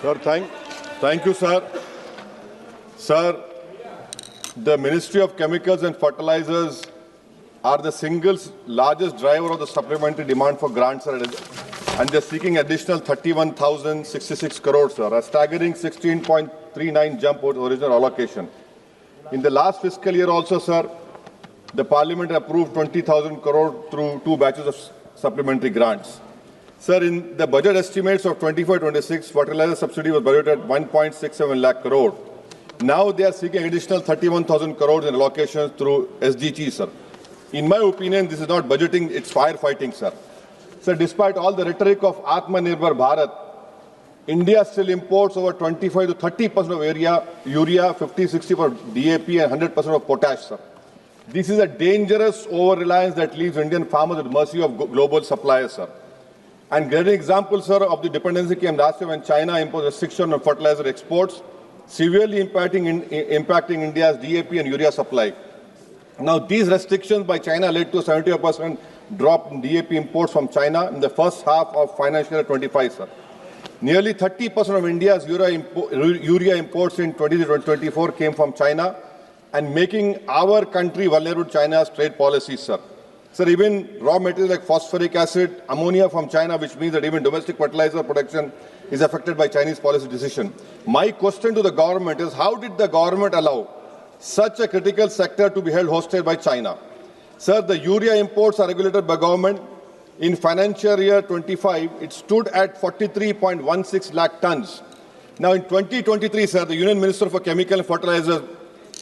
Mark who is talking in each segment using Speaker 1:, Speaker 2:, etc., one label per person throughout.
Speaker 1: Sir, thank you, sir. Sir, the Ministry of Chemicals and Fertilizers are the single largest driver of the supplementary demand for grants, sir, and they're seeking additional 31,066 crores, sir, a staggering 16.39 jump over the original allocation. In the last fiscal year also, sir, the Parliament approved 20,000 crore through 2 batches of supplementary grants. Sir, in the budget estimates of 24-26, fertilizer subsidy was budgeted at 1.67 lakh crore. Now they are seeking additional 31,000 crores in allocations through SDG, sir. In my opinion, this is not budgeting, it's firefighting, sir. Sir, despite all the rhetoric of Atmanirbhar Bharat, India still imports over 25 to 30% of urea, 50-60% for DAP and 100% of potash, sir. This is a dangerous over-reliance that leaves Indian farmers at the mercy of global suppliers, sir. And great example, sir, of the dependency came last year when China imposed restriction on fertilizer exports, severely impacting India's DAP and urea supply. Now, these restrictions by China led to a 75% drop in DAP imports from China in the first half of financial year 25, sir. Nearly 30% of India's urea imports in 2024 came from China, and making our country vulnerable to China's trade policies, sir. Sir, even raw materials like phosphoric acid, ammonia from China, which means that even domestic fertilizer production is affected by Chinese policy decision. My question to the government is, how did the government allow such a critical sector to be held hostage by China? Sir, the urea imports are regulated by government. In financial year 25, it stood at 43.16 lakh tons. Now, in 2023, sir, the Union Minister for Chemical and Fertilizer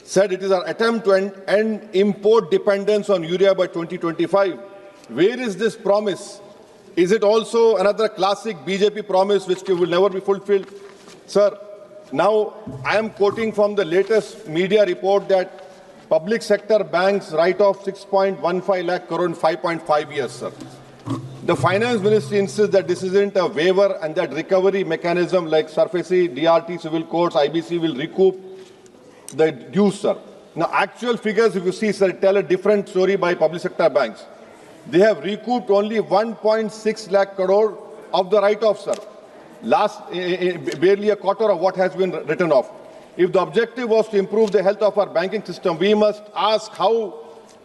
Speaker 1: said it is our attempt to end import dependence on urea by 2025. Where is this promise? Is it also another classic BJP promise which will never be fulfilled? Sir, now I am quoting from the latest media report that public sector banks write off 6.15 lakh crore in 5.5 years, sir. The Finance Ministry insists that this isn't a waiver and that recovery mechanism like SARFAESI, DRT, civil courts, IBC will recoup the dues, sir. Now, actual figures, if you see, sir, tell a different story by public sector banks. They have recouped only 1.6 lakh crore of the write-off, sir. Barely a quarter of what has been written off. If the objective was to improve the health of our banking system, we must ask how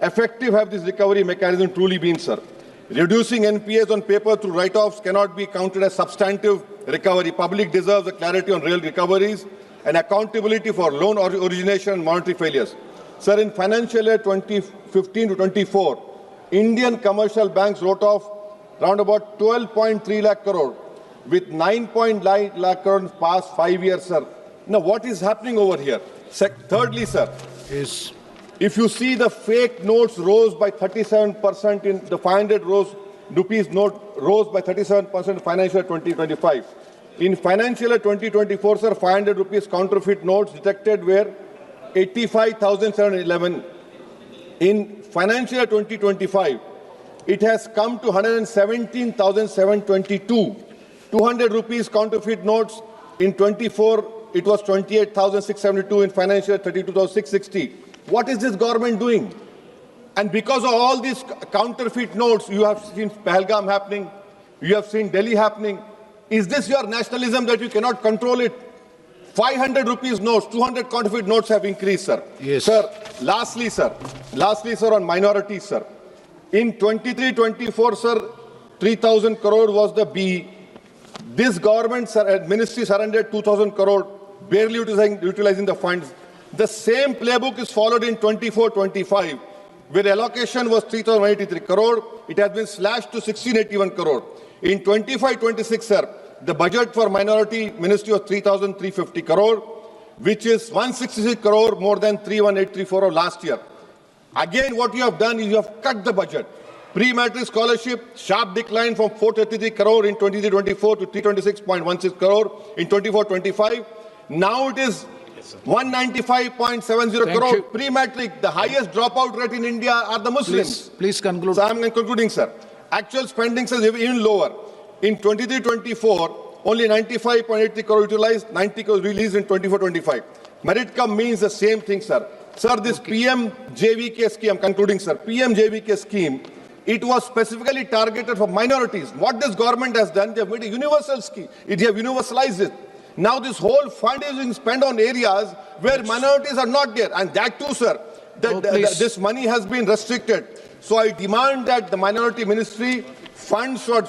Speaker 1: effective have this recovery mechanism truly been, sir. Reducing NPAs on paper through write-offs cannot be counted as substantive recovery. Public deserves a clarity on real recoveries and accountability for loan origination and monetary failures. Sir, in financial year 2015 to 24, Indian commercial banks wrote off around about 12.3 lakh crore with 9.9 lakh crore in the past 5 years, sir. Now, what is happening over here? Thirdly, sir, if you see the fake notes rose by 37% in the 500 rupees note rose by 37% in financial year 2025. In financial year 2024, sir, 500 rupees counterfeit notes detected were 85,711. In financial year 2025, it has come to 117,722. 200 rupees counterfeit notes in 24, it was 28,672. In financial year 32,660. What is this government doing? And because of all these counterfeit notes, you have seen Pahalgam happening, you have seen Delhi happening. Is this your nationalism that you cannot control it? 500 rupees notes, 200 counterfeit notes have increased, sir.
Speaker 2: Yes.
Speaker 1: Sir, lastly, sir, on minorities, sir. In 23-24, sir, 3,000 crore was the B. This government ministry surrendered 2,000 crore, barely utilizing the funds. The same playbook is followed in 24-25, where allocation was 3,183 crore. It has been slashed to 1,681 crore. In 25-26, sir, the budget for minority ministry was 3,350 crore, which is 166 crore more than 3,1834 of last year. Again, what you have done is you have cut the budget. Pre-matric scholarship, sharp decline from 433 crore in 23-24 to 326.16 crore in 24-25. Now it is 195.70 crore. Pre-matric, the highest dropout rate in India are the Muslims.
Speaker 2: Please conclude.
Speaker 1: So I am concluding, sir. Actual spending is even lower. In 23-24, only 95.83 crore utilized, 90 crore released in 24-25. Merit come means the same thing, sir. Sir, this PM-JVK scheme, I'm concluding, sir. PM-JVK scheme, it was specifically targeted for minorities. What this government has done, they have made a universal scheme. They have universalized it. Now this whole fund is being spent on areas where minorities are not there. And that too, sir, this money has been restricted. So I demand that the Minority Ministry funds for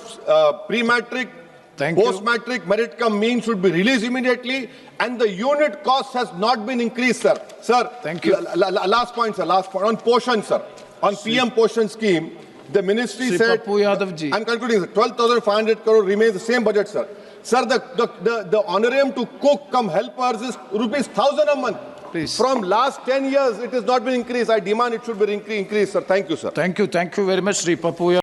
Speaker 1: pre-matric, post-matric, merit cum mean should be released immediately, and the unit cost has not been increased, sir. Sir,
Speaker 2: thank you.
Speaker 1: Last point, sir. Last point on Poshan, sir. On PM Poshan scheme, the ministry said, I'm concluding, sir, 12,500 crore remains the same budget, sir. Sir, the honorarium to cook come helpers is rupees 1,000 a month.
Speaker 2: Please.
Speaker 1: From last 10 years, it has not been increased. I demand it should be increased, sir. Thank you, sir.
Speaker 2: Thank you very much, Sri Papuya.